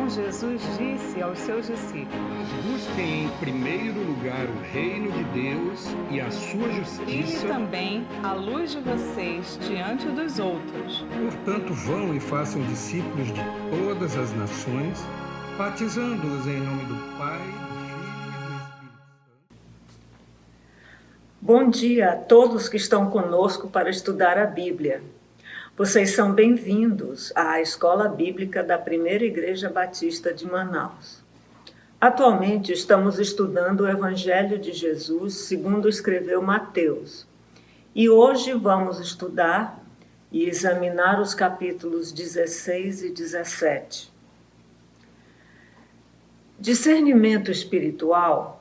Então Jesus disse aos seus discípulos: Busquem em primeiro lugar o reino de Deus e a sua e justiça. também a luz de vocês diante dos outros. Portanto, vão e façam discípulos de todas as nações, batizando-os em nome do Pai, do Filho e do Espírito Santo. Bom dia a todos que estão conosco para estudar a Bíblia. Vocês são bem-vindos à Escola Bíblica da Primeira Igreja Batista de Manaus. Atualmente estamos estudando o Evangelho de Jesus segundo escreveu Mateus. E hoje vamos estudar e examinar os capítulos 16 e 17. Discernimento espiritual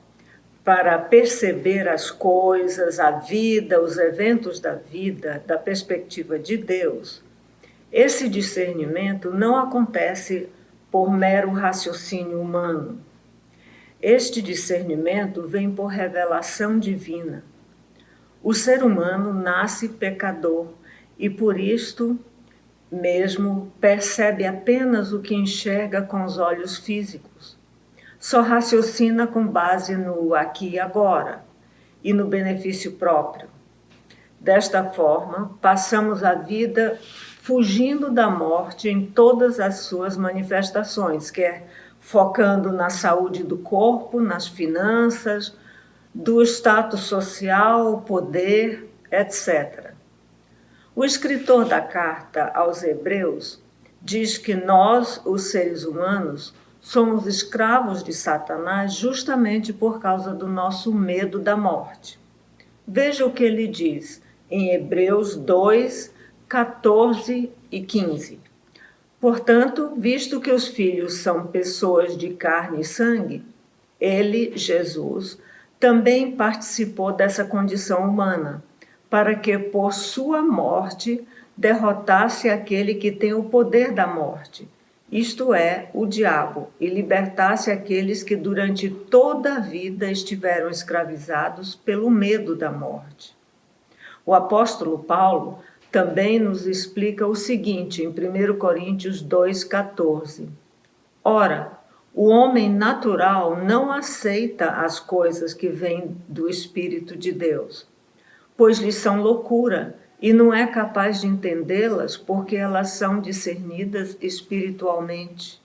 para perceber as coisas, a vida, os eventos da vida, da perspectiva de Deus. Esse discernimento não acontece por mero raciocínio humano. Este discernimento vem por revelação divina. O ser humano nasce pecador e por isto mesmo percebe apenas o que enxerga com os olhos físicos. Só raciocina com base no aqui e agora e no benefício próprio. Desta forma, passamos a vida fugindo da morte em todas as suas manifestações, quer focando na saúde do corpo, nas finanças, do status social, poder, etc. O escritor da carta aos Hebreus diz que nós, os seres humanos, somos escravos de Satanás justamente por causa do nosso medo da morte. Veja o que ele diz em Hebreus 2, 14 e 15. Portanto, visto que os filhos são pessoas de carne e sangue, ele, Jesus, também participou dessa condição humana, para que por sua morte derrotasse aquele que tem o poder da morte, isto é, o diabo, e libertasse aqueles que durante toda a vida estiveram escravizados pelo medo da morte. O apóstolo Paulo também nos explica o seguinte em 1 Coríntios 2,14. Ora, o homem natural não aceita as coisas que vêm do Espírito de Deus, pois lhes são loucura, e não é capaz de entendê-las porque elas são discernidas espiritualmente.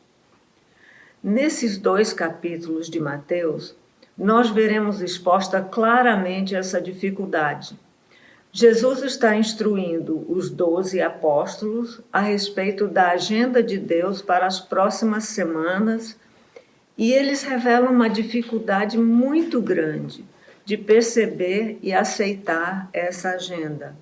Nesses 2 capítulos de Mateus, nós veremos exposta claramente essa dificuldade. Jesus está instruindo os 12 apóstolos a respeito da agenda de Deus para as próximas semanas e eles revelam uma dificuldade muito grande de perceber e aceitar essa agenda.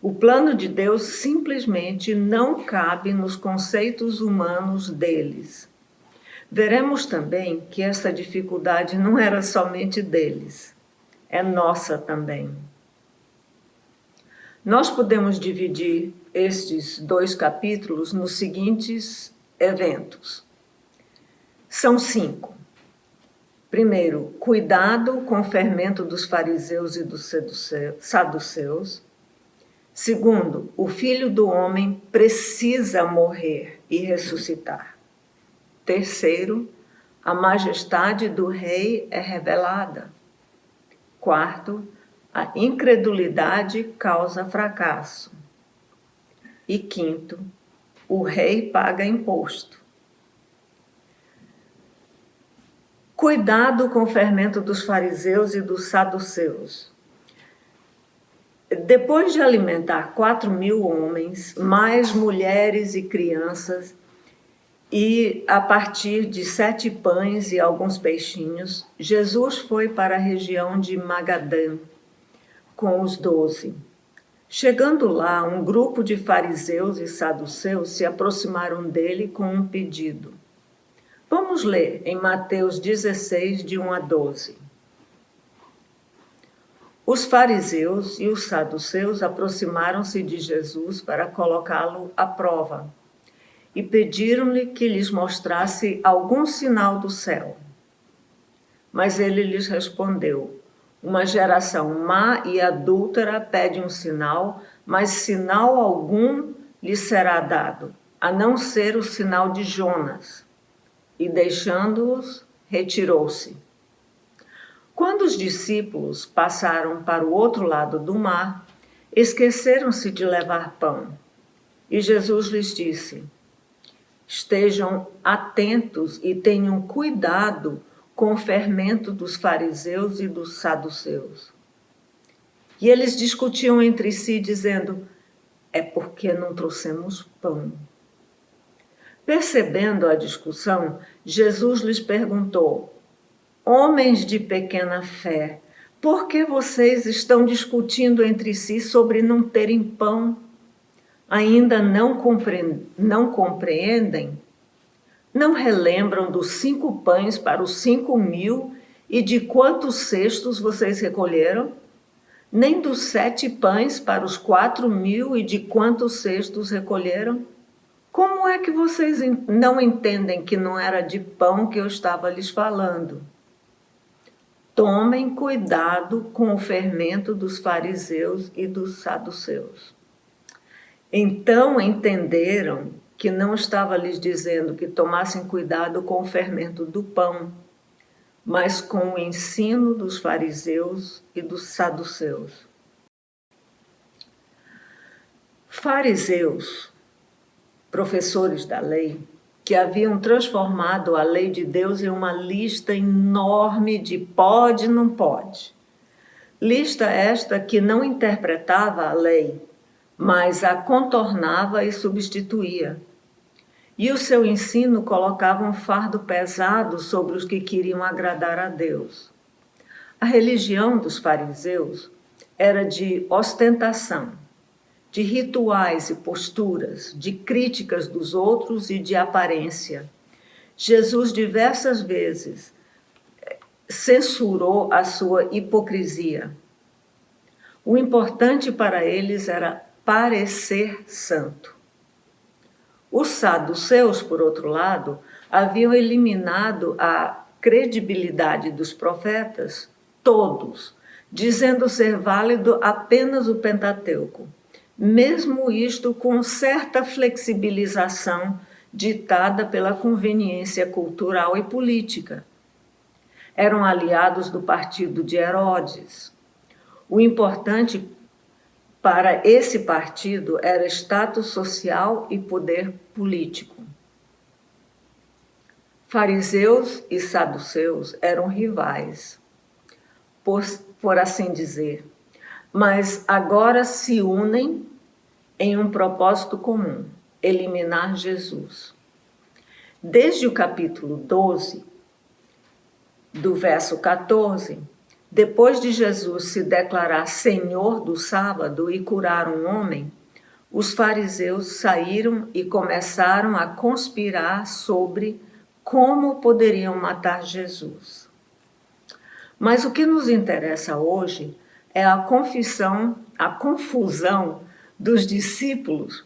O plano de Deus simplesmente não cabe nos conceitos humanos deles. Veremos também que essa dificuldade não era somente deles, é nossa também. Nós podemos dividir estes 2 capítulos nos seguintes eventos. São 5. Primeiro, cuidado com o fermento dos fariseus e dos saduceus. Segundo, o Filho do Homem precisa morrer e ressuscitar. Terceiro, a majestade do Rei é revelada. Quarto, a incredulidade causa fracasso. E quinto, o Rei paga imposto. Cuidado com o fermento dos fariseus e dos saduceus. Depois de alimentar 4.000 homens, mais mulheres e crianças, e a partir de 7 pães e alguns peixinhos, Jesus foi para a região de Magadã com os 12. Chegando lá, um grupo de fariseus e saduceus se aproximaram dele com um pedido. Vamos ler em Mateus 16, de 1 a 12. Os fariseus e os saduceus aproximaram-se de Jesus para colocá-lo à prova e pediram-lhe que lhes mostrasse algum sinal do céu. Mas ele lhes respondeu: uma geração má e adúltera pede um sinal, mas sinal algum lhe será dado, a não ser o sinal de Jonas. e deixando-os, retirou-se. Quando os discípulos passaram para o outro lado do mar, esqueceram-se de levar pão. E Jesus lhes disse: estejam atentos e tenham cuidado com o fermento dos fariseus e dos saduceus. E eles discutiam entre si, dizendo: é porque não trouxemos pão. Percebendo a discussão, Jesus lhes perguntou: homens de pequena fé, por que vocês estão discutindo entre si sobre não terem pão? Ainda não compreendem? Não relembram dos 5 pães para os 5.000 e de quantos cestos vocês recolheram? Nem dos 7 pães para os 4.000 e de quantos cestos recolheram? Como é que vocês não entendem que não era de pão que eu estava lhes falando? Tomem cuidado com o fermento dos fariseus e dos saduceus. Então entenderam que não estava lhes dizendo que tomassem cuidado com o fermento do pão, mas com o ensino dos fariseus e dos saduceus. Fariseus, professores da lei, que haviam transformado a lei de Deus em uma lista enorme de pode e não pode. Lista esta que não interpretava a lei, mas a contornava e substituía. E o seu ensino colocava um fardo pesado sobre os que queriam agradar a Deus. A religião dos fariseus era de ostentação, de rituais e posturas, de críticas dos outros e de aparência. Jesus diversas vezes censurou a sua hipocrisia. O importante para eles era parecer santo. Os saduceus, por outro lado, haviam eliminado a credibilidade dos profetas, todos, dizendo ser válido apenas o Pentateuco, mesmo isto com certa flexibilização ditada pela conveniência cultural e política. Eram aliados do partido de Herodes. O importante para esse partido era status social e poder político. Fariseus e saduceus eram rivais, por assim dizer, mas agora se unem em um propósito comum: eliminar Jesus. Desde o capítulo 12, do verso 14, depois de Jesus se declarar Senhor do sábado e curar um homem, os fariseus saíram e começaram a conspirar sobre como poderiam matar Jesus. Mas o que nos interessa hoje é a confusão dos discípulos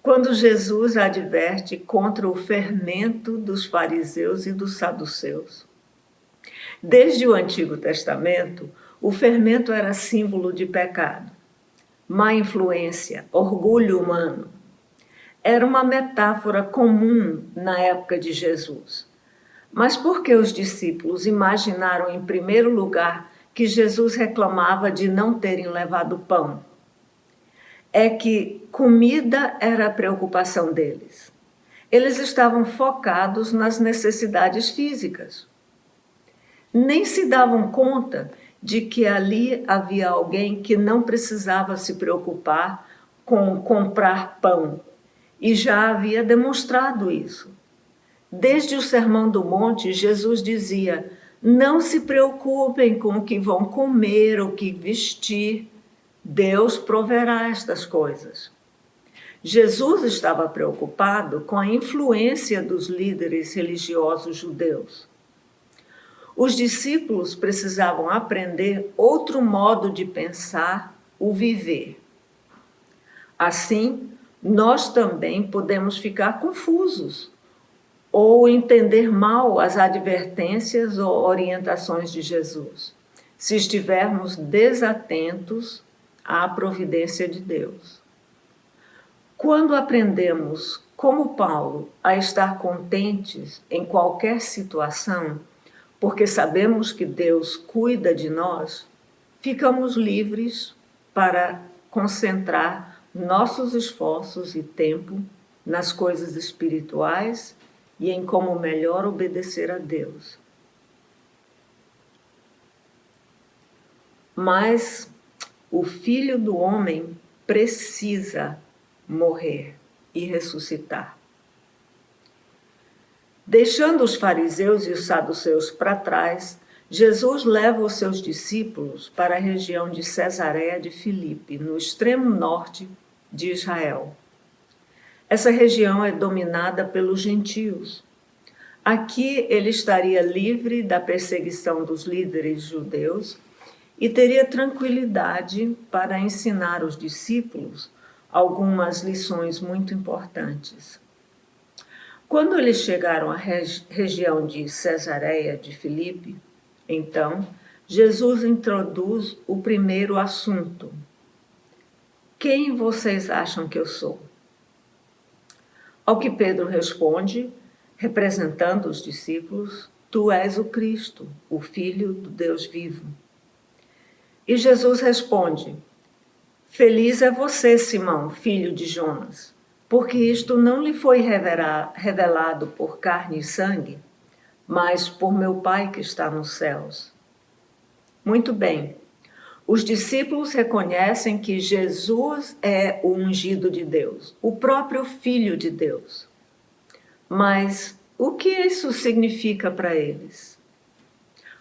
quando Jesus adverte contra o fermento dos fariseus e dos saduceus. Desde o Antigo Testamento, o fermento era símbolo de pecado, má influência, orgulho humano. Era uma metáfora comum na época de Jesus. Mas por que os discípulos imaginaram, em primeiro lugar, que Jesus reclamava de não terem levado pão? É que comida era a preocupação deles. Eles estavam focados nas necessidades físicas. Nem se davam conta de que ali havia alguém que não precisava se preocupar com comprar pão, e já havia demonstrado isso. Desde o Sermão do Monte, Jesus dizia: não se preocupem com o que vão comer ou o que vestir, Deus proverá estas coisas. Jesus estava preocupado com a influência dos líderes religiosos judeus. Os discípulos precisavam aprender outro modo de pensar, o viver. Assim, nós também podemos ficar confusos ou entender mal as advertências ou orientações de Jesus, se estivermos desatentos à providência de Deus. Quando aprendemos como Paulo, a estar contentes em qualquer situação, porque sabemos que Deus cuida de nós, ficamos livres para concentrar nossos esforços e tempo nas coisas espirituais e em como melhor obedecer a Deus. Mas o Filho do Homem precisa morrer e ressuscitar. Deixando os fariseus e os saduceus para trás, Jesus leva os seus discípulos para a região de Cesareia de Filipe, no extremo norte de Israel. Essa região é dominada pelos gentios. Aqui ele estaria livre da perseguição dos líderes judeus e teria tranquilidade para ensinar os discípulos algumas lições muito importantes. Quando eles chegaram à região de Cesareia de Filipe, então, Jesus introduz o primeiro assunto. Quem vocês acham que eu sou? Ao que Pedro responde, representando os discípulos, tu és o Cristo, o Filho do Deus vivo. E Jesus responde, feliz é você, Simão, filho de Jonas, porque isto não lhe foi revelado por carne e sangue, mas por meu Pai que está nos céus. Muito bem, os discípulos reconhecem que Jesus é o ungido de Deus, o próprio Filho de Deus. Mas o que isso significa para eles?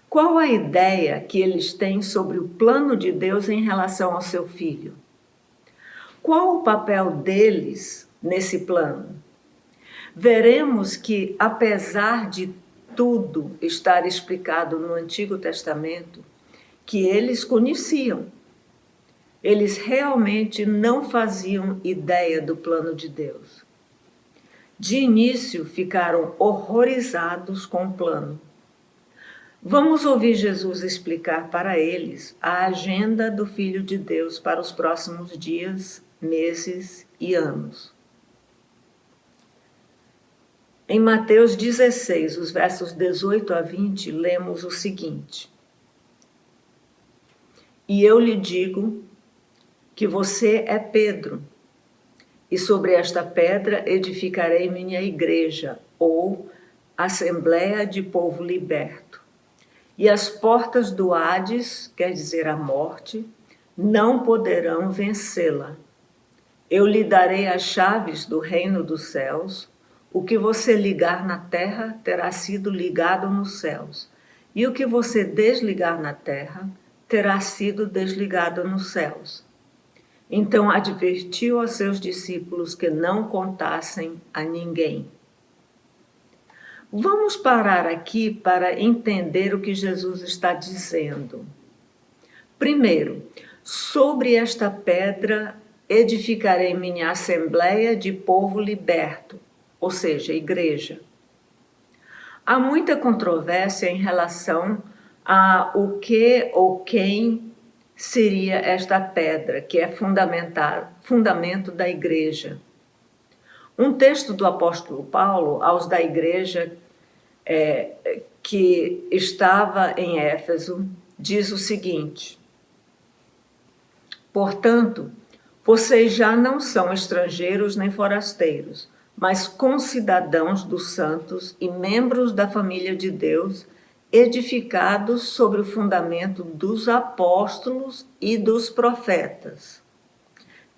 Qual a ideia que eles têm sobre o plano de Deus em relação ao seu Filho? Qual o papel deles nesse plano? Veremos que, apesar de tudo estar explicado no Antigo Testamento, que eles conheciam, eles realmente não faziam ideia do plano de Deus. De início, ficaram horrorizados com o plano. Vamos ouvir Jesus explicar para eles a agenda do Filho de Deus para os próximos dias, meses e anos. Em Mateus 16, os versos 18 a 20, lemos o seguinte. E eu lhe digo que você é Pedro, e sobre esta pedra edificarei minha igreja, ou Assembleia de Povo Liberto. E as portas do Hades, quer dizer a morte, não poderão vencê-la. Eu lhe darei as chaves do reino dos céus. O que você ligar na terra terá sido ligado nos céus, e o que você desligar na terra terá sido desligado nos céus. Então advertiu aos seus discípulos que não contassem a ninguém. Vamos parar aqui para entender o que Jesus está dizendo. Primeiro, sobre esta pedra edificarei minha assembleia de povo liberto, ou seja, igreja. Há muita controvérsia em relação a o que ou quem seria esta pedra, que é fundamento da igreja. Um texto do apóstolo Paulo aos da igreja que estava em Éfeso diz o seguinte: portanto, vocês já não são estrangeiros nem forasteiros, mas concidadãos dos santos e membros da família de Deus, edificados sobre o fundamento dos apóstolos e dos profetas,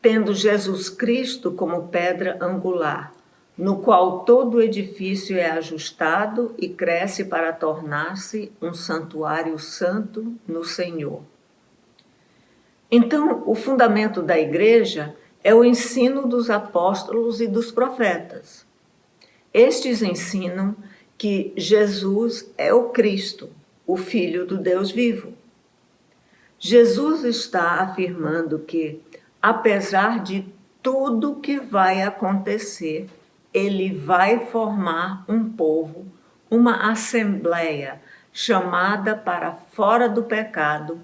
tendo Jesus Cristo como pedra angular, no qual todo o edifício é ajustado e cresce para tornar-se um santuário santo no Senhor. Então, o fundamento da igreja é o ensino dos apóstolos e dos profetas. Estes ensinam que Jesus é o Cristo, o Filho do Deus vivo. Jesus está afirmando que, apesar de tudo que vai acontecer, ele vai formar um povo, uma assembleia chamada para fora do pecado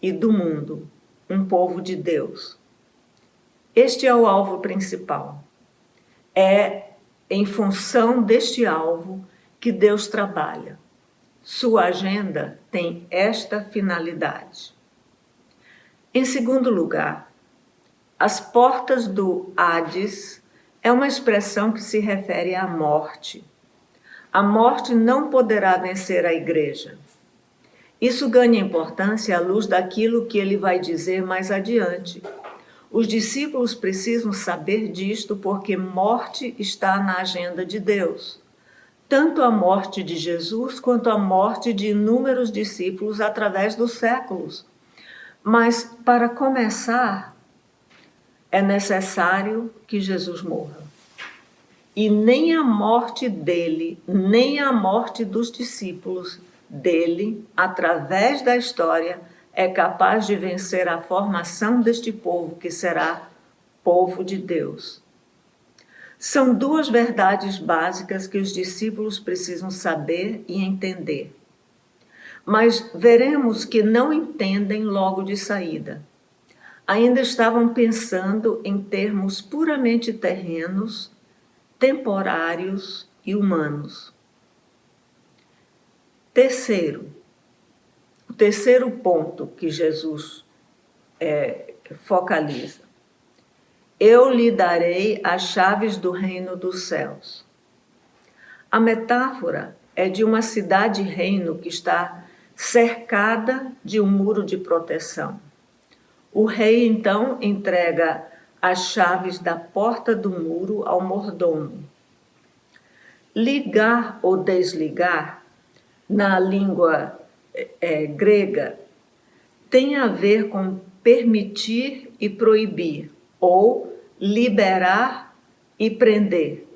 e do mundo, um povo de Deus. Este é o alvo principal. É em função deste alvo que Deus trabalha. Sua agenda tem esta finalidade. Em segundo lugar, as portas do Hades é uma expressão que se refere à morte. A morte não poderá vencer a igreja. Isso ganha importância à luz daquilo que ele vai dizer mais adiante. Os discípulos precisam saber disto porque morte está na agenda de Deus. Tanto a morte de Jesus quanto a morte de inúmeros discípulos através dos séculos. Mas, para começar, é necessário que Jesus morra. E nem a morte dele, nem a morte dos discípulos dele, através da história, é capaz de vencer a formação deste povo que será povo de Deus. São duas verdades básicas que os discípulos precisam saber e entender. Mas veremos que não entendem logo de saída. Ainda estavam pensando em termos puramente terrenos, temporários e humanos. O terceiro ponto que Jesus focaliza. Eu lhe darei as chaves do reino dos céus. A metáfora é de uma cidade-reino que está cercada de um muro de proteção. O rei, então, entrega as chaves da porta do muro ao mordomo. Ligar ou desligar, na língua grega, tem a ver com permitir e proibir, ou liberar e prender.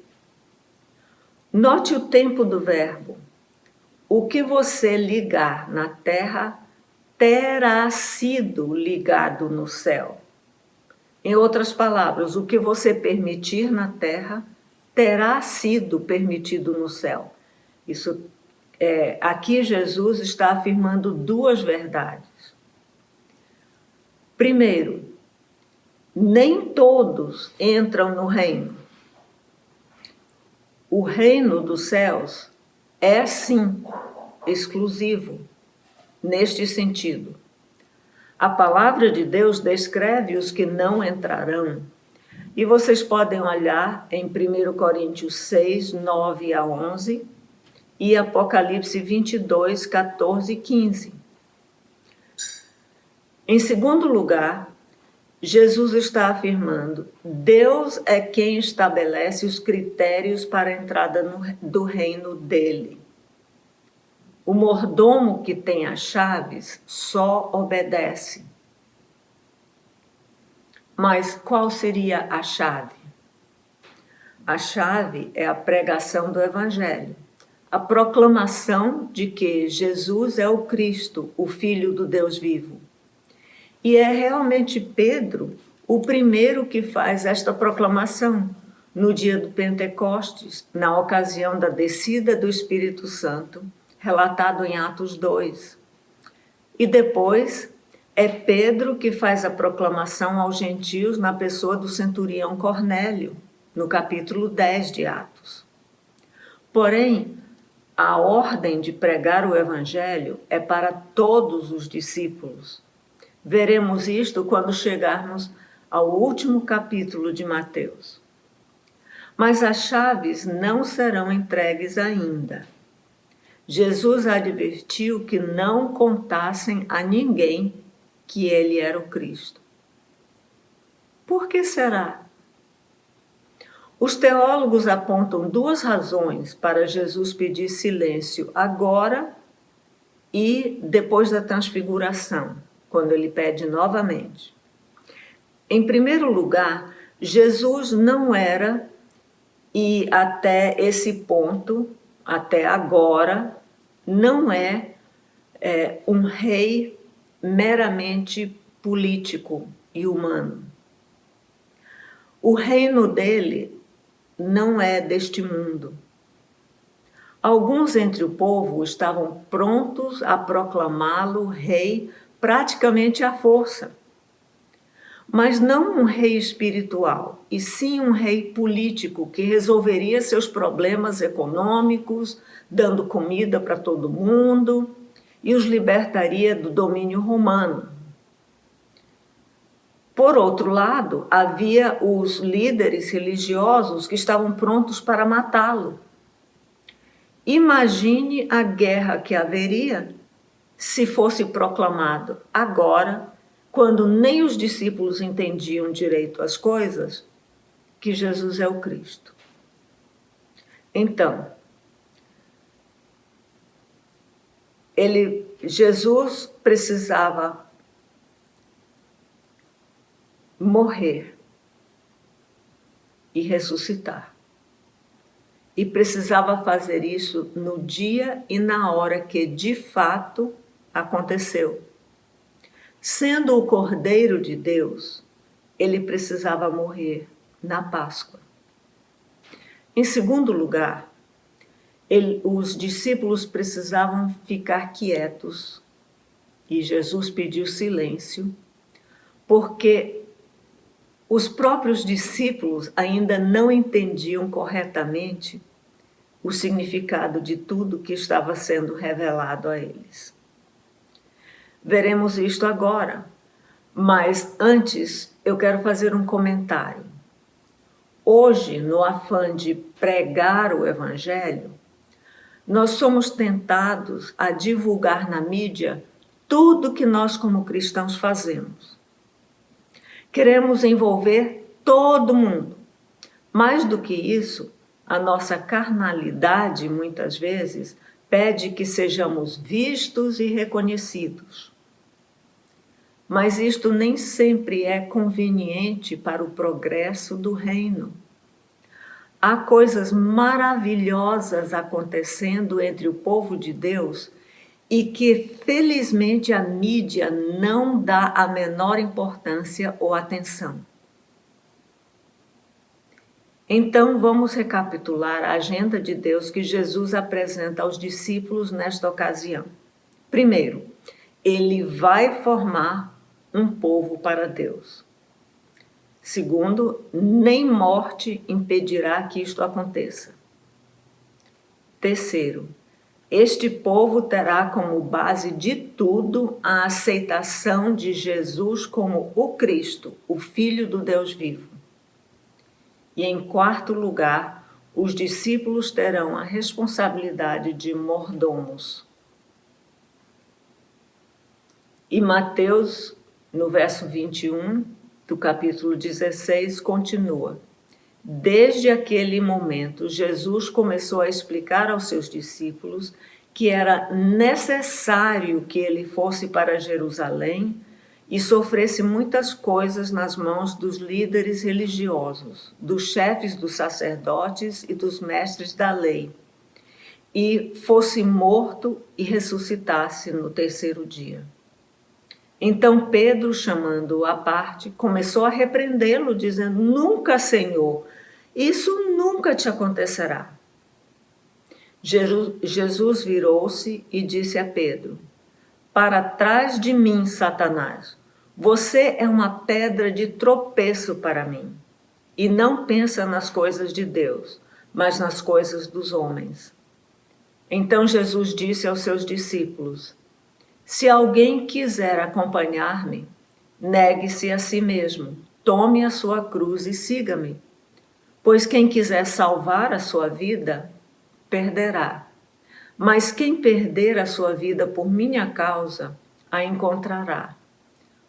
Note o tempo do verbo. O que você ligar na terra terá sido ligado no céu. Em outras palavras, o que você permitir na terra terá sido permitido no céu. Aqui Jesus está afirmando duas verdades. Primeiro, nem todos entram no reino. O reino dos céus é, sim, exclusivo, neste sentido. A palavra de Deus descreve os que não entrarão. E vocês podem olhar em 1 Coríntios 6, 9 a 11 e Apocalipse 22, 14 e 15. Em segundo lugar, Jesus está afirmando: Deus é quem estabelece os critérios para a entrada do reino dele. O mordomo que tem as chaves só obedece. Mas qual seria a chave? A chave é a pregação do Evangelho, a proclamação de que Jesus é o Cristo, o Filho do Deus vivo. E é realmente Pedro o primeiro que faz esta proclamação no dia do Pentecostes, na ocasião da descida do Espírito Santo, relatado em Atos 2. E depois é Pedro que faz a proclamação aos gentios na pessoa do centurião Cornélio, no capítulo 10 de Atos. Porém, a ordem de pregar o Evangelho é para todos os discípulos. Veremos isto quando chegarmos ao último capítulo de Mateus. Mas as chaves não serão entregues ainda. Jesus advertiu que não contassem a ninguém que ele era o Cristo. Por que será? Os teólogos apontam duas razões para Jesus pedir silêncio agora e depois da transfiguração, quando ele pede novamente. Em primeiro lugar, Jesus não era, e até esse ponto, até agora, não é um rei meramente político e humano. O reino dele não é deste mundo. Alguns entre o povo estavam prontos a proclamá-lo rei praticamente à força. mas não um rei espiritual, e sim um rei político que resolveria seus problemas econômicos, dando comida para todo mundo, e os libertaria do domínio romano. Por outro lado, havia os líderes religiosos que estavam prontos para matá-lo. Imagine a guerra que haveria se fosse proclamado agora, quando nem os discípulos entendiam direito as coisas, que Jesus é o Cristo. Então, Jesus precisava morrer e ressuscitar. E precisava fazer isso no dia e na hora que de fato aconteceu. Sendo o Cordeiro de Deus, ele precisava morrer na Páscoa. Em segundo lugar, os discípulos precisavam ficar quietos, e Jesus pediu silêncio, porque os próprios discípulos ainda não entendiam corretamente o significado de tudo que estava sendo revelado a eles. Veremos isto agora, mas antes eu quero fazer um comentário. Hoje, no afã de pregar o Evangelho, nós somos tentados a divulgar na mídia tudo que nós como cristãos fazemos. Queremos envolver todo mundo. Mais do que isso, a nossa carnalidade, muitas vezes, pede que sejamos vistos e reconhecidos. Mas isto nem sempre é conveniente para o progresso do reino. Há coisas maravilhosas acontecendo entre o povo de Deus e que, felizmente, a mídia não dá a menor importância ou atenção. Então, vamos recapitular a agenda de Deus que Jesus apresenta aos discípulos nesta ocasião. Primeiro, ele vai formar um povo para Deus. Segundo, nem morte impedirá que isto aconteça. Terceiro, este povo terá como base de tudo a aceitação de Jesus como o Cristo, o Filho do Deus vivo. E em quarto lugar, os discípulos terão a responsabilidade de mordomos. E Mateus, no verso 21 do capítulo 16, continua: desde aquele momento, Jesus começou a explicar aos seus discípulos que era necessário que ele fosse para Jerusalém e sofresse muitas coisas nas mãos dos líderes religiosos, dos chefes dos sacerdotes e dos mestres da lei, e fosse morto e ressuscitasse no terceiro dia. Então Pedro, chamando-o à parte, começou a repreendê-lo, dizendo: nunca, Senhor, isso nunca te acontecerá. Jesus virou-se e disse a Pedro: para trás de mim, Satanás, você é uma pedra de tropeço para mim, e não pensa nas coisas de Deus, mas nas coisas dos homens. Então Jesus disse aos seus discípulos: se alguém quiser acompanhar-me, negue-se a si mesmo, tome a sua cruz e siga-me. Pois quem quiser salvar a sua vida, perderá. Mas quem perder a sua vida por minha causa, a encontrará.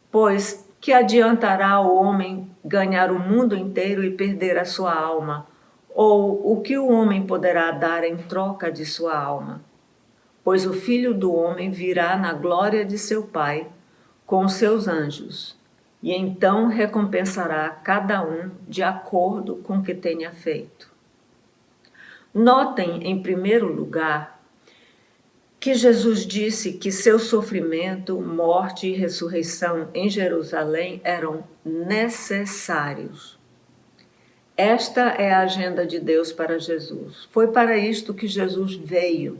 Pois que adiantará o homem ganhar o mundo inteiro e perder a sua alma? Ou o que o homem poderá dar em troca de sua alma? Pois o Filho do Homem virá na glória de seu Pai com os seus anjos, e então recompensará cada um de acordo com o que tenha feito. Notem, em primeiro lugar, que Jesus disse que seu sofrimento, morte e ressurreição em Jerusalém eram necessários. Esta é a agenda de Deus para Jesus. Foi para isto que Jesus veio,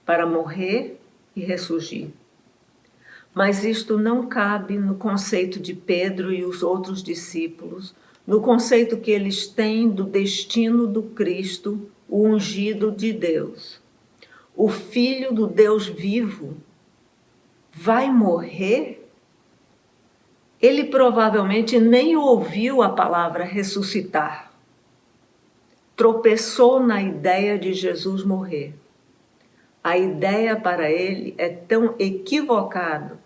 para morrer e ressurgir. Mas isto não cabe no conceito de Pedro e os outros discípulos, no conceito que eles têm do destino do Cristo, o ungido de Deus. O Filho do Deus vivo vai morrer? Ele provavelmente nem ouviu a palavra ressuscitar. Tropeçou na ideia de Jesus morrer. A ideia para ele é tão equivocada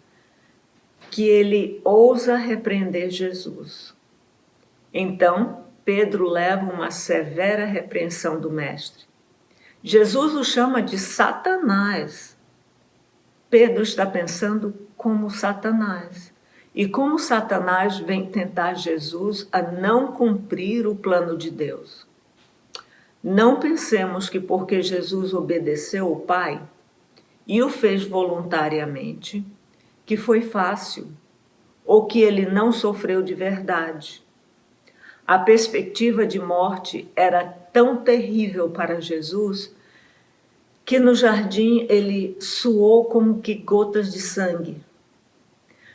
que ele ousa repreender Jesus. Então, Pedro leva uma severa repreensão do mestre. Jesus o chama de Satanás. Pedro está pensando como Satanás. E como Satanás vem tentar Jesus a não cumprir o plano de Deus. Não pensemos que porque Jesus obedeceu ao Pai e o fez voluntariamente, que foi fácil, ou que ele não sofreu de verdade. A perspectiva de morte era tão terrível para Jesus que no jardim ele suou como que gotas de sangue.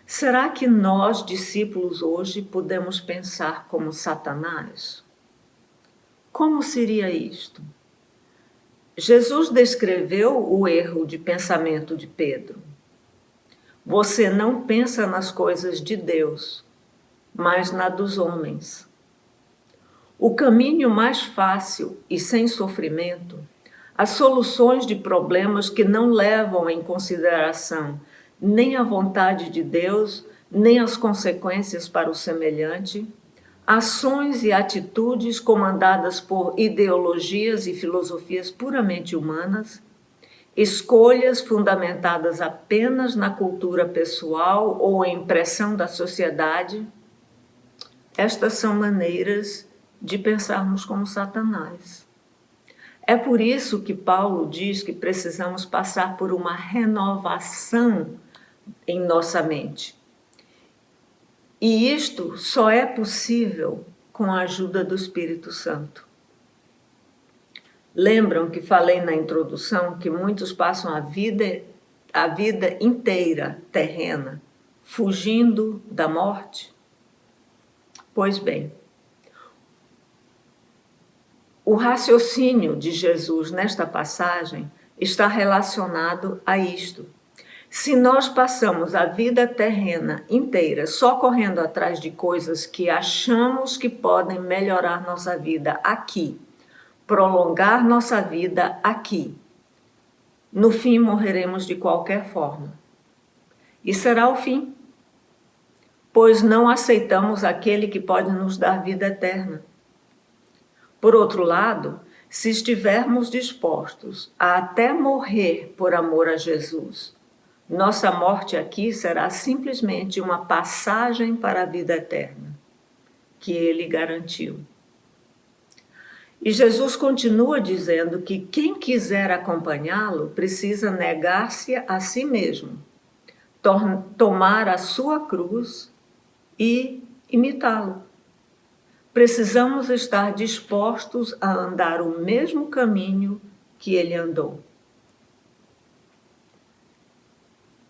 Será que nós, discípulos, hoje podemos pensar como Satanás? Como seria isto? Jesus descreveu o erro de pensamento de Pedro. Você não pensa nas coisas de Deus, mas na dos homens. O caminho mais fácil e sem sofrimento, as soluções de problemas que não levam em consideração nem a vontade de Deus, nem as consequências para o semelhante, ações e atitudes comandadas por ideologias e filosofias puramente humanas, escolhas fundamentadas apenas na cultura pessoal ou em pressão da sociedade. Estas são maneiras de pensarmos como Satanás. É por isso que Paulo diz que precisamos passar por uma renovação em nossa mente. E isto só é possível com a ajuda do Espírito Santo. Lembram que falei na introdução que muitos passam a vida inteira terrena, fugindo da morte? Pois bem, o raciocínio de Jesus nesta passagem está relacionado a isto. Se nós passamos a vida terrena inteira só correndo atrás de coisas que achamos que podem melhorar nossa vida aqui, prolongar nossa vida aqui, no fim morreremos de qualquer forma. E será o fim, pois não aceitamos aquele que pode nos dar vida eterna. Por outro lado, se estivermos dispostos a até morrer por amor a Jesus, nossa morte aqui será simplesmente uma passagem para a vida eterna, que ele garantiu. E Jesus continua dizendo que quem quiser acompanhá-lo precisa negar-se a si mesmo, tomar a sua cruz e imitá-lo. Precisamos estar dispostos a andar o mesmo caminho que ele andou.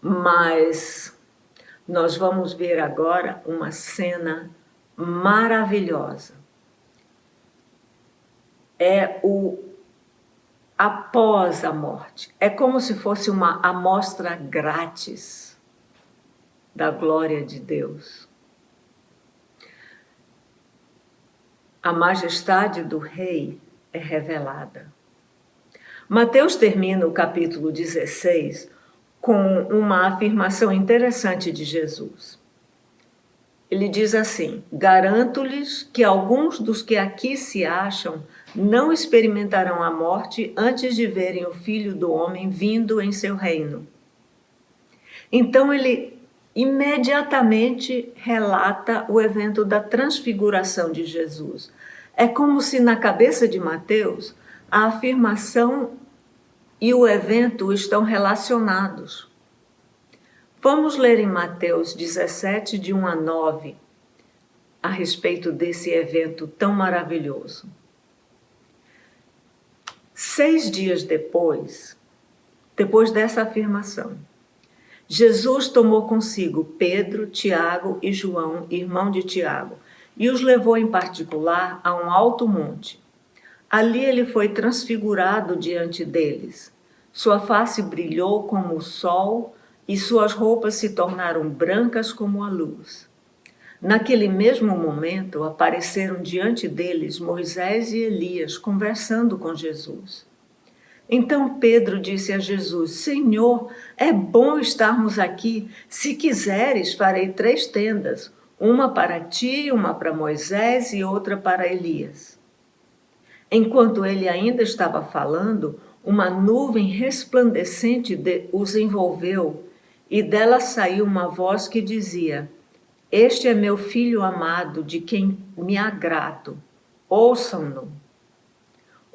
Mas nós vamos ver agora uma cena maravilhosa. É o após a morte. É como se fosse uma amostra grátis da glória de Deus. A majestade do rei é revelada. Mateus termina o capítulo 16 com uma afirmação interessante de Jesus. Ele diz assim: garanto-lhes que alguns dos que aqui se acham não experimentarão a morte antes de verem o Filho do Homem vindo em seu reino. Então ele imediatamente relata o evento da transfiguração de Jesus. É como se na cabeça de Mateus a afirmação e o evento estão relacionados. Vamos ler em Mateus 17, de 1 a 9, a respeito desse evento tão maravilhoso. 6 dias depois dessa afirmação, Jesus tomou consigo Pedro, Tiago e João, irmão de Tiago, e os levou em particular a um alto monte. Ali ele foi transfigurado diante deles. Sua face brilhou como o sol e suas roupas se tornaram brancas como a luz. Naquele mesmo momento, apareceram diante deles Moisés e Elias conversando com Jesus. Então Pedro disse a Jesus: Senhor, é bom estarmos aqui. Se quiseres, farei 3 tendas, uma para ti, uma para Moisés e outra para Elias. Enquanto ele ainda estava falando, uma nuvem resplandecente os envolveu e dela saiu uma voz que dizia: Este é meu filho amado, de quem me agrado. Ouçam-no.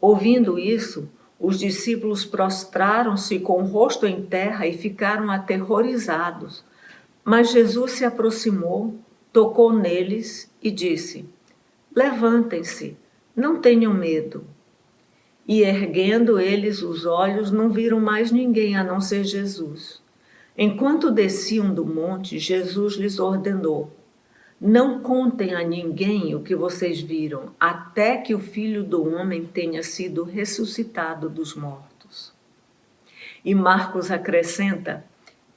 Ouvindo isso, os discípulos prostraram-se com o rosto em terra e ficaram aterrorizados. Mas Jesus se aproximou, tocou neles e disse: Levantem-se, não tenham medo. E erguendo eles os olhos, não viram mais ninguém a não ser Jesus. Enquanto desciam do monte, Jesus lhes ordenou: Não contem a ninguém o que vocês viram, até que o Filho do Homem tenha sido ressuscitado dos mortos. E Marcos acrescenta: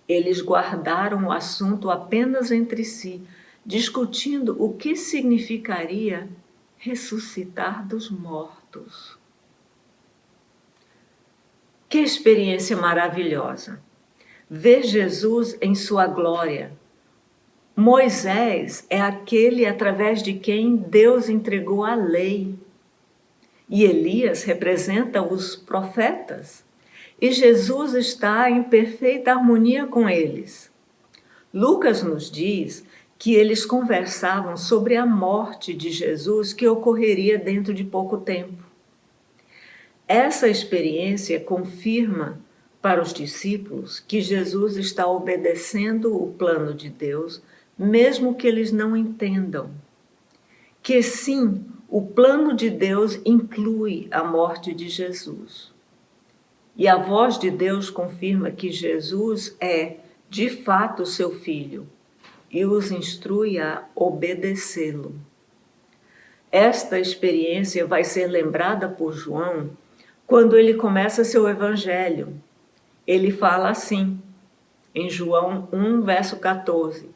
Eles guardaram o assunto apenas entre si, discutindo o que significaria ressuscitar dos mortos. Que experiência maravilhosa! Ver Jesus em sua glória. Moisés é aquele através de quem Deus entregou a lei. E Elias representa os profetas. E Jesus está em perfeita harmonia com eles. Lucas nos diz que eles conversavam sobre a morte de Jesus que ocorreria dentro de pouco tempo. Essa experiência confirma para os discípulos que Jesus está obedecendo o plano de Deus, mesmo que eles não entendam. Que sim, o plano de Deus inclui a morte de Jesus. E a voz de Deus confirma que Jesus é, de fato, seu filho e os instrui a obedecê-lo. Esta experiência vai ser lembrada por João quando ele começa seu evangelho. Ele fala assim, em João 1, verso 14: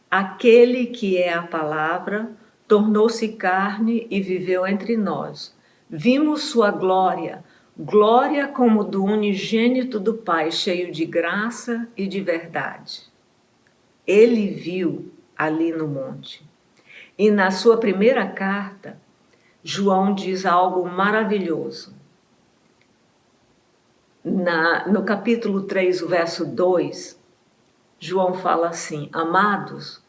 Aquele que é a palavra tornou-se carne e viveu entre nós. Vimos sua glória, glória como do unigênito do Pai, cheio de graça e de verdade. Ele viu ali no monte. E na sua primeira carta, João diz algo maravilhoso. No capítulo 3, o verso 2, João fala assim: Amados,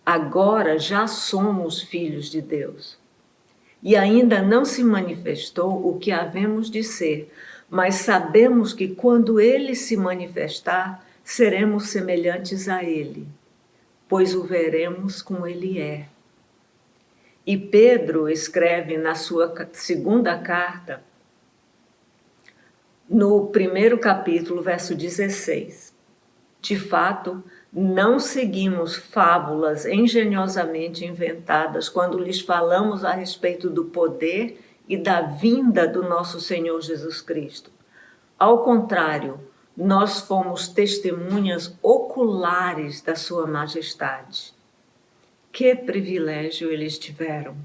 agora já somos filhos de Deus. E ainda não se manifestou o que havemos de ser, mas sabemos que quando ele se manifestar, seremos semelhantes a ele, pois o veremos como ele é. E Pedro escreve na sua segunda carta, no primeiro capítulo, verso 16: De fato, não seguimos fábulas engenhosamente inventadas quando lhes falamos a respeito do poder e da vinda do nosso Senhor Jesus Cristo. Ao contrário, nós fomos testemunhas oculares da sua majestade. Que privilégio eles tiveram!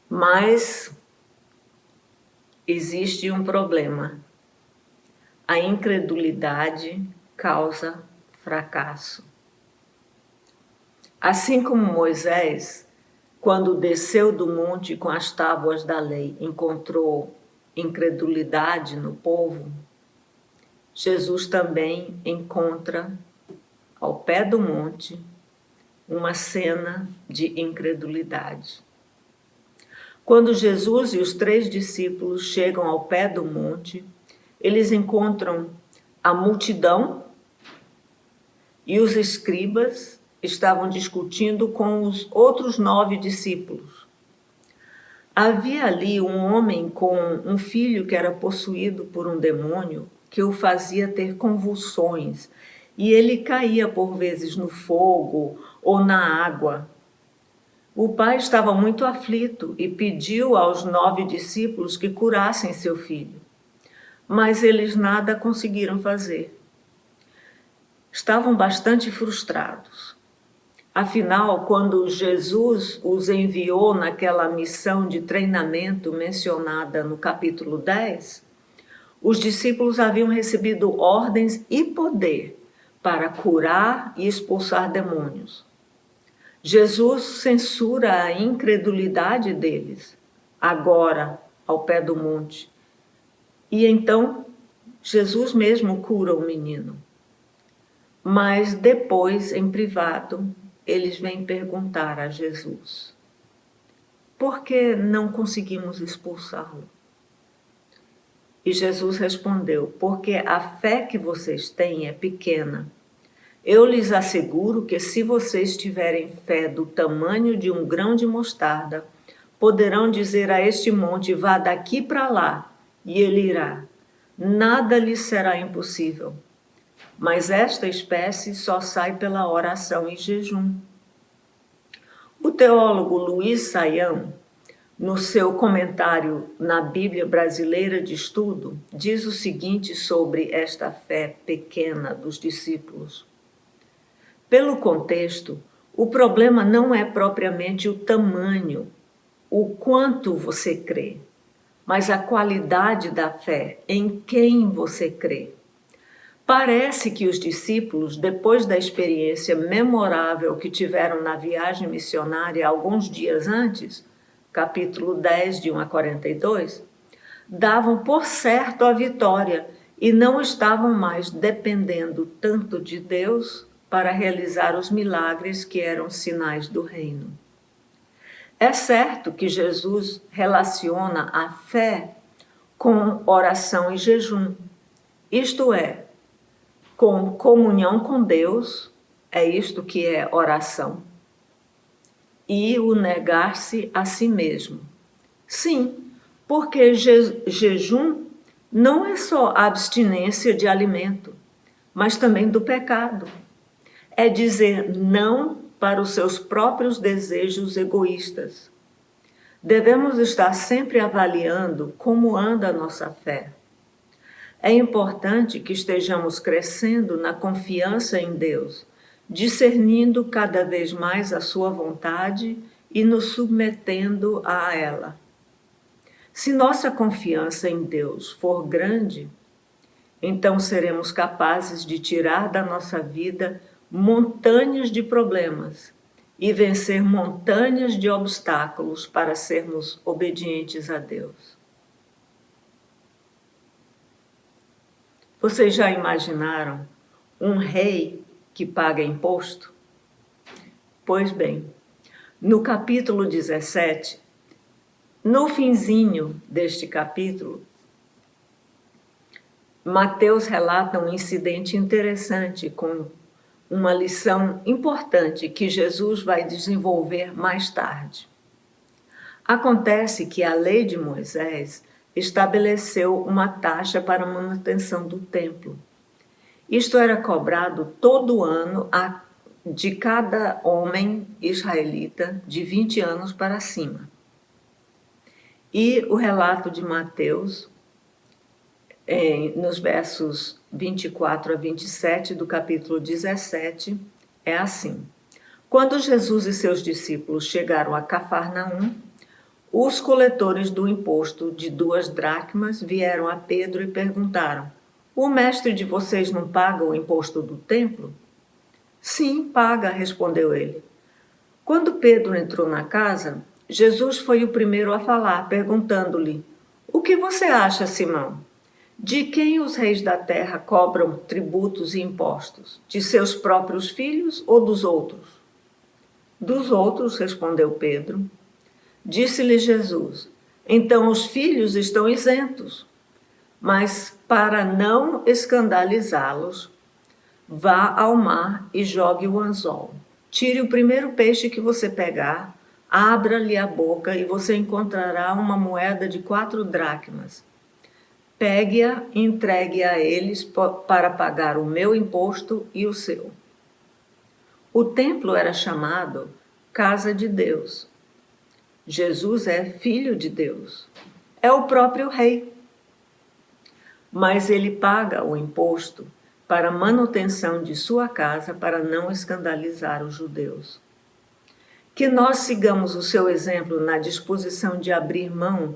Mas existe um problema. A incredulidade causa fracasso. Assim como Moisés, quando desceu do monte com as tábuas da lei, encontrou incredulidade no povo, Jesus também encontra ao pé do monte uma cena de incredulidade. Quando Jesus e os 3 discípulos chegam ao pé do monte, eles encontram a multidão e os escribas estavam discutindo com os outros 9 discípulos. Havia ali um homem com um filho que era possuído por um demônio que o fazia ter convulsões, e ele caía por vezes no fogo ou na água. O pai estava muito aflito e pediu aos 9 discípulos que curassem seu filho, mas eles nada conseguiram fazer. Estavam bastante frustrados. Afinal, quando Jesus os enviou naquela missão de treinamento mencionada no capítulo 10, os discípulos haviam recebido ordens e poder para curar e expulsar demônios. Jesus censura a incredulidade deles, agora, ao pé do monte. E então, Jesus mesmo cura o menino. Mas depois, em privado, eles vêm perguntar a Jesus: por que não conseguimos expulsá-lo? E Jesus respondeu: porque a fé que vocês têm é pequena. Eu lhes asseguro que se vocês tiverem fé do tamanho de um grão de mostarda, poderão dizer a este monte: vá daqui para lá, e ele irá. Nada lhes será impossível. Mas esta espécie só sai pela oração e jejum. O teólogo Luiz Saião, no seu comentário na Bíblia Brasileira de Estudo, diz o seguinte sobre esta fé pequena dos discípulos. Pelo contexto, o problema não é propriamente o tamanho, o quanto você crê, mas a qualidade da fé, em quem você crê. Parece que os discípulos, depois da experiência memorável que tiveram na viagem missionária alguns dias antes, capítulo 10, de 1 a 42, davam por certo a vitória e não estavam mais dependendo tanto de Deus para realizar os milagres que eram sinais do reino. É certo que Jesus relaciona a fé com oração e jejum, isto é, com comunhão com Deus, é isto que é oração, e o negar-se a si mesmo. Sim, porque jejum não é só abstinência de alimento, mas também do pecado. É dizer não para os seus próprios desejos egoístas. Devemos estar sempre avaliando como anda a nossa fé. É importante que estejamos crescendo na confiança em Deus, discernindo cada vez mais a sua vontade e nos submetendo a ela. Se nossa confiança em Deus for grande, então seremos capazes de tirar da nossa vida montanhas de problemas e vencer montanhas de obstáculos para sermos obedientes a Deus. Vocês já imaginaram um rei que paga imposto? Pois bem, no capítulo 17, no finzinho deste capítulo, Mateus relata um incidente interessante com uma lição importante que Jesus vai desenvolver mais tarde. Acontece que a lei de Moisés estabeleceu uma taxa para a manutenção do templo. Isto era cobrado todo ano de cada homem israelita de 20 anos para cima. E o relato de Mateus, nos versos 24 a 27 do capítulo 17, é assim. Quando Jesus e seus discípulos chegaram a Cafarnaum, os coletores do imposto de 2 dracmas vieram a Pedro e perguntaram: o mestre de vocês não paga o imposto do templo? Sim, paga, respondeu ele. Quando Pedro entrou na casa, Jesus foi o primeiro a falar, perguntando-lhe: o que você acha, Simão? De quem os reis da terra cobram tributos e impostos? De seus próprios filhos ou dos outros? Dos outros, respondeu Pedro. Disse-lhe Jesus: então os filhos estão isentos. Mas para não escandalizá-los, vá ao mar e jogue o anzol. Tire o primeiro peixe que você pegar, abra-lhe a boca e você encontrará uma moeda de 4 dracmas. Pegue-a e entregue-a a eles para pagar o meu imposto e o seu. O templo era chamado Casa de Deus. Jesus é Filho de Deus. É o próprio Rei. Mas ele paga o imposto para a manutenção de sua casa para não escandalizar os judeus. Que nós sigamos o seu exemplo na disposição de abrir mão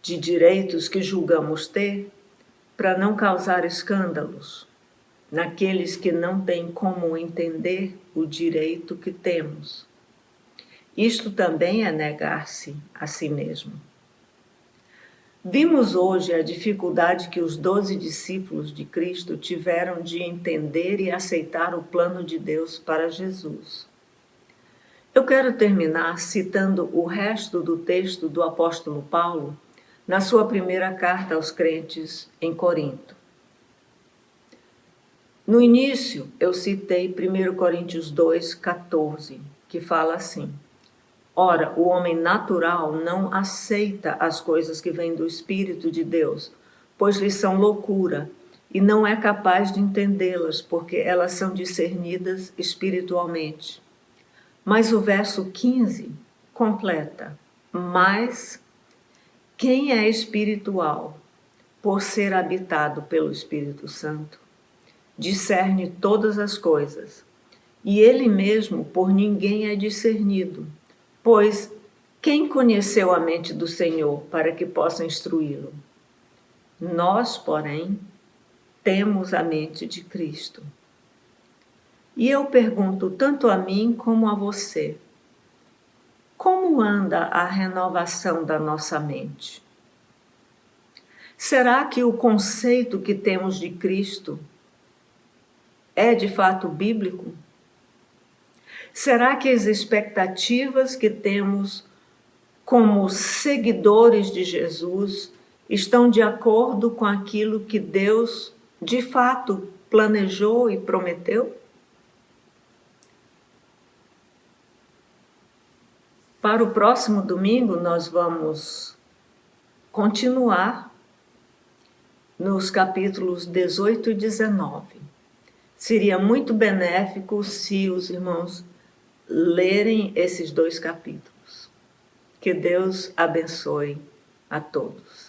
de direitos que julgamos ter, para não causar escândalos naqueles que não têm como entender o direito que temos. Isto também é negar-se a si mesmo. Vimos hoje a dificuldade que os 12 discípulos de Cristo tiveram de entender e aceitar o plano de Deus para Jesus. Eu quero terminar citando o resto do texto do apóstolo Paulo na sua primeira carta aos crentes em Corinto. No início, eu citei 1 Coríntios 2,14, que fala assim: Ora, o homem natural não aceita as coisas que vêm do Espírito de Deus, pois lhes são loucura, e não é capaz de entendê-las, porque elas são discernidas espiritualmente. Mas o verso 15 completa: Mas quem é espiritual, por ser habitado pelo Espírito Santo, discerne todas as coisas, e ele mesmo por ninguém é discernido, pois quem conheceu a mente do Senhor para que possa instruí-lo? Nós, porém, temos a mente de Cristo. E eu pergunto tanto a mim como a você: como anda a renovação da nossa mente? Será que o conceito que temos de Cristo é de fato bíblico? Será que as expectativas que temos como seguidores de Jesus estão de acordo com aquilo que Deus de fato planejou e prometeu? Para o próximo domingo, nós vamos continuar nos capítulos 18 e 19. Seria muito benéfico se os irmãos lerem esses 2 capítulos. Que Deus abençoe a todos.